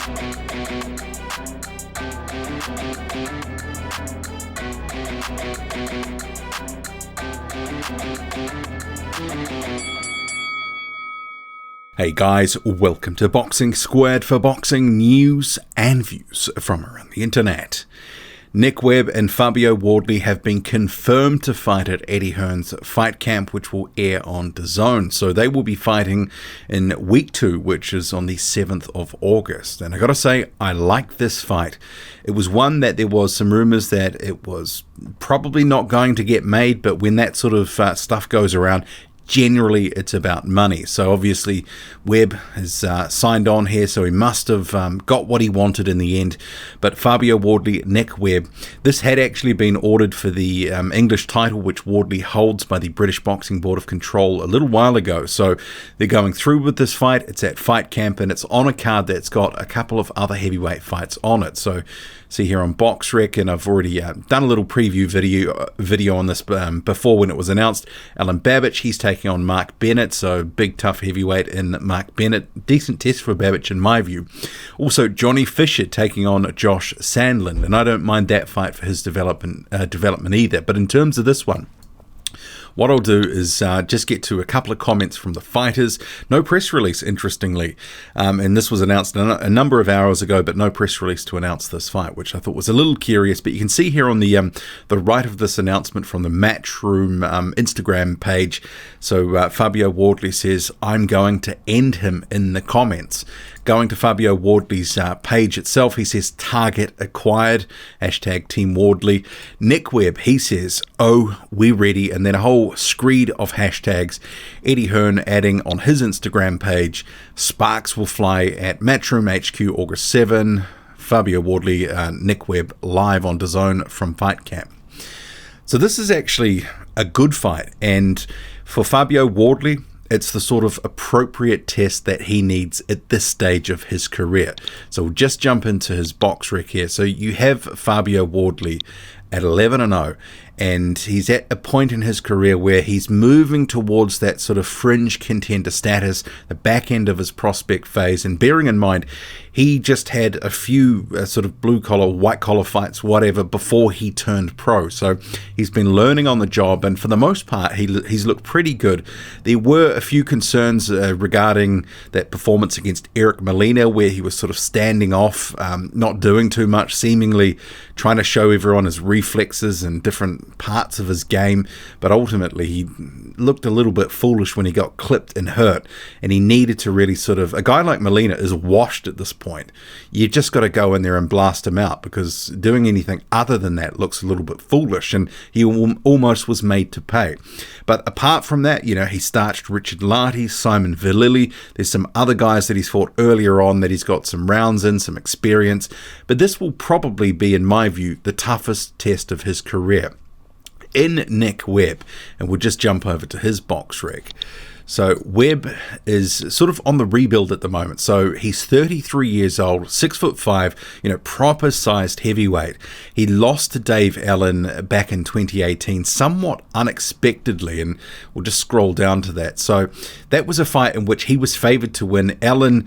Hey guys, welcome to Boxing Squared for boxing news and views from around the internet. Nick Webb and Fabio Wardley have been confirmed to fight at Eddie Hearn's fight camp, which will air on DAZN. So they will be fighting in week 2, which is on the 7th of August. And I gotta say, I like this fight. It was one that there was some rumors that it was probably not going to get made, but when that sort of stuff goes around, generally it's about money. So obviously Webb has signed on here, so he must have got what he wanted in the end. But Fabio Wardley, Nick Webb, this had actually been ordered for the English title, which Wardley holds by the British Boxing Board of Control a little while ago. So they're going through with this fight. It's at Fight Camp, and it's on a card that's got a couple of other heavyweight fights on it. So see here on BoxRec, and I've already done a little preview video on this before when it was announced. Alan Babbage, he's taking on Mark Bennett, so big tough heavyweight in Mark Bennett. Decent test for Babbage in my view. Also Johnny Fisher taking on Josh Sandlin, and I don't mind that fight for his development either. But in terms of this one, what I'll do is just get to a couple of comments from the fighters. No press release, interestingly. And this was announced a number of hours ago, but no press release to announce this fight, which I thought was a little curious. But you can see here on the right of this announcement from the Matchroom Instagram page. So Fabio Wardley says, "I'm going to end him in the comments." Going to Fabio Wardley's page itself, he says, "Target acquired," hashtag Team Wardley. Nick Webb, he says, "Oh, we're ready," and then a whole screed of hashtags. Eddie Hearn adding on his Instagram page, "Sparks will fly at Matchroom HQ August 7. Fabio Wardley, Nick Webb live on DAZN from Fight Camp." So this is actually a good fight, and for Fabio Wardley, it's the sort of appropriate test that he needs at this stage of his career. So we'll just jump into his box rec here. So you have Fabio Wardley at 11-0, and he's at a point in his career where he's moving towards that sort of fringe contender status, the back end of his prospect phase. And bearing in mind, he just had a few sort of blue-collar, white-collar fights, whatever, before he turned pro. So he's been learning on the job, and for the most part, he's looked pretty good. There were a few concerns regarding that performance against Eric Molina, where he was sort of standing off, not doing too much, seemingly trying to show everyone his reflexes and different parts of his game, but ultimately he looked a little bit foolish when he got clipped and hurt, and he needed to really sort of, a guy like Molina is washed at this point. You just got to go in there and blast him out, because doing anything other than that looks a little bit foolish, and he almost was made to pay. But apart from that, you know, he starched Richard Lartey, Simon Villili. There's some other guys that he's fought earlier on that he's got some rounds in, some experience, but this will probably be, in my view, the toughest test of his career. In Nick Webb, and we'll just jump over to his box rec. So Webb is sort of on the rebuild at the moment. So he's 33 years old, 6'5", you know, proper sized heavyweight. He lost to Dave Allen back in 2018, somewhat unexpectedly, and we'll just scroll down to that. So that was a fight in which he was favored to win. Allen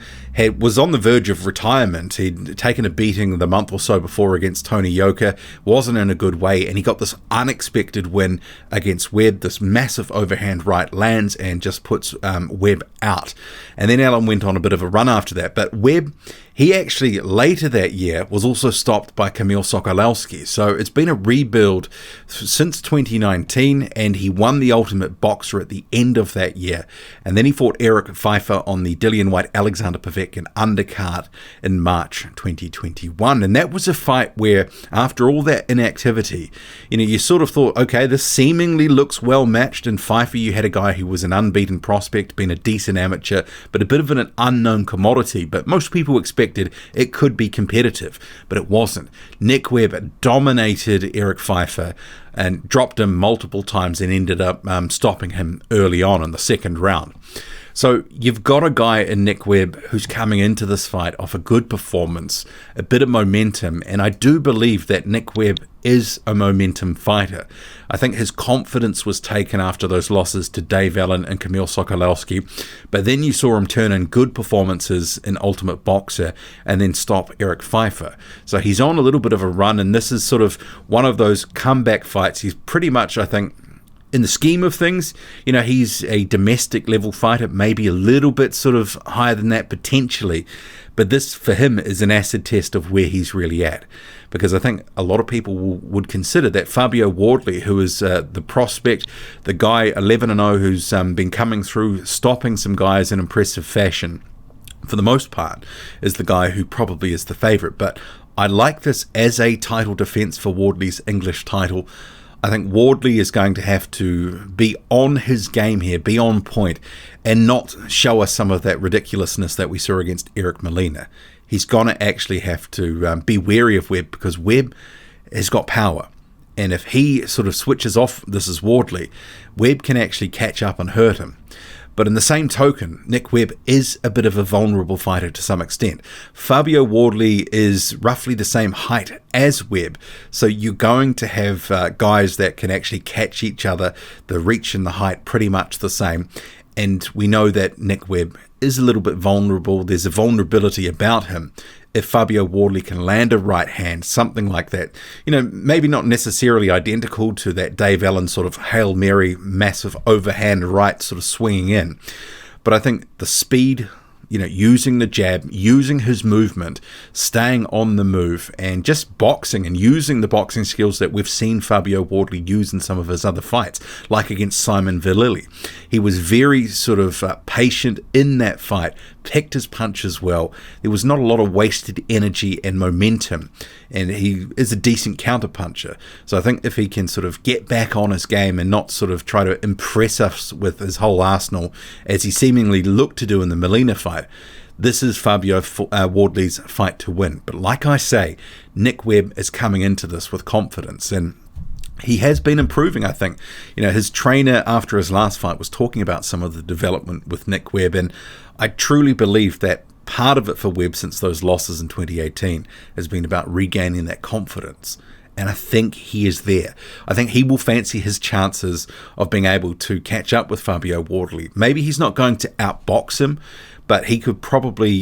was on the verge of retirement. He'd taken a beating the month or so before against Tony Yoka, wasn't in a good way, and he got this unexpected win against Webb. This massive overhand right lands and just puts Webb out. And then Allen went on a bit of a run after that. But Webb, he actually later that year was also stopped by Kamil Sokolowski. So it's been a rebuild since 2019, and he won the Ultimate Boxer at the end of that year. And then he fought Eric Pfeiffer on the Dillian White-Alexander Povetkin undercard in March 2021. And that was a fight where, after all that inactivity, you know, you sort of thought, okay, this seemingly looks well matched. In Pfeiffer, you had a guy who was an unbeaten prospect, been a decent amateur, but a bit of an unknown commodity. But most people expected it could be competitive, but it wasn't. Nick Webb dominated Eric Pfeiffer and dropped him multiple times and ended up stopping him early on in the second round. So you've got a guy in Nick Webb who's coming into this fight off a good performance, a bit of momentum, and I do believe that Nick Webb is a momentum fighter. I think his confidence was taken after those losses to Dave Allen and Kamil Sokolowski, but then you saw him turn in good performances in Ultimate Boxer and then stop Eric Pfeiffer. So he's on a little bit of a run, and this is sort of one of those comeback fights. He's pretty much, I think, in the scheme of things, he's a domestic level fighter, maybe a little bit sort of higher than that potentially, but this for him is an acid test of where he's really at, because I think a lot of people would consider that Fabio Wardley, who is the prospect, the guy 11-0 who's been coming through, stopping some guys in impressive fashion, for the most part, is the guy who probably is the favourite. But I like this as a title defence for Wardley's English title. I think Wardley is going to have to be on his game here, be on point, and not show us some of that ridiculousness that we saw against Eric Molina. He's going to actually have to be wary of Webb, because Webb has got power. And if he sort of switches off, this is Wardley, Webb can actually catch up and hurt him. But in the same token, Nick Webb is a bit of a vulnerable fighter to some extent. Fabio Wardley is roughly the same height as Webb, so you're going to have guys that can actually catch each other, the reach and the height pretty much the same. And we know that Nick Webb is a little bit vulnerable. There's a vulnerability about him. If Fabio Wardley can land a right hand, something like that, maybe not necessarily identical to that Dave Allen sort of Hail Mary, massive overhand right sort of swinging in. But I think the speed, using the jab, using his movement, staying on the move, and just boxing and using the boxing skills that we've seen Fabio Wardley use in some of his other fights, like against Simon Vallely. He was very sort of patient in that fight, picked his punches well. There was not a lot of wasted energy and momentum, and he is a decent counterpuncher. So I think if he can sort of get back on his game and not sort of try to impress us with his whole arsenal, as he seemingly looked to do in the Molina fight, this is Fabio Wardley's fight to win. But like I say, Nick Webb is coming into this with confidence, and he has been improving, I think. His trainer after his last fight was talking about some of the development with Nick Webb, and I truly believe that part of it for Webb since those losses in 2018 has been about regaining that confidence. And I think he is there. I think he will fancy his chances of being able to catch up with Fabio Wardley. Maybe he's not going to outbox him, but he could probably,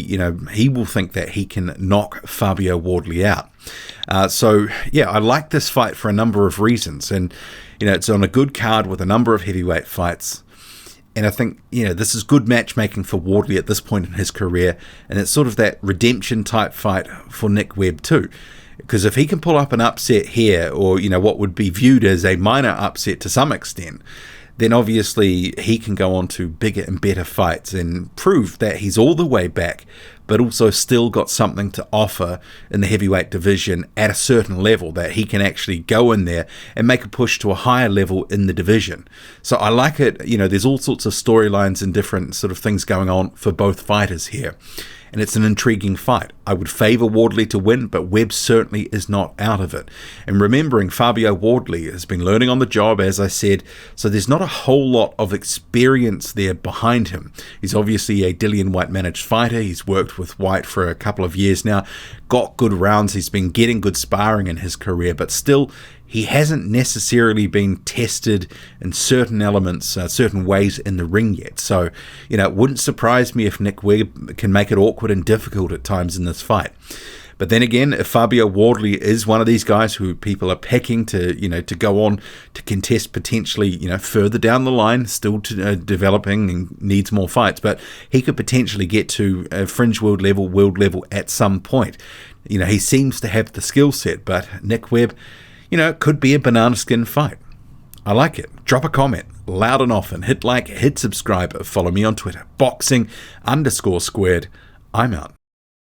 he will think that he can knock Fabio Wardley out. So, I like this fight for a number of reasons. And, it's on a good card with a number of heavyweight fights. And I think, this is good matchmaking for Wardley at this point in his career. And it's sort of that redemption type fight for Nick Webb too. Because if he can pull up an upset here, or, what would be viewed as a minor upset to some extent, then obviously he can go on to bigger and better fights and prove that he's all the way back, but also still got something to offer in the heavyweight division at a certain level, that he can actually go in there and make a push to a higher level in the division. So I like it. There's all sorts of storylines and different sort of things going on for both fighters here. And it's an intriguing fight. I would favour Wardley to win, but Webb certainly is not out of it. And remembering, Fabio Wardley has been learning on the job, as I said, so there's not a whole lot of experience there behind him. He's obviously a Dillian Whyte managed fighter. He's worked with Whyte for a couple of years now, got good rounds. He's been getting good sparring in his career, but still, he hasn't necessarily been tested in certain elements, certain ways in the ring yet. So, it wouldn't surprise me if Nick Webb can make it awkward and difficult at times in this fight. But then again, if Fabio Wardley is one of these guys who people are picking to, to go on to contest potentially, further down the line, still to, developing and needs more fights, but he could potentially get to a fringe world level at some point. He seems to have the skill set, but Nick Webb, it could be a banana skin fight. I like it. Drop a comment loud and often. Hit like, hit subscribe. Follow me on Twitter. Boxing_squared. I'm out.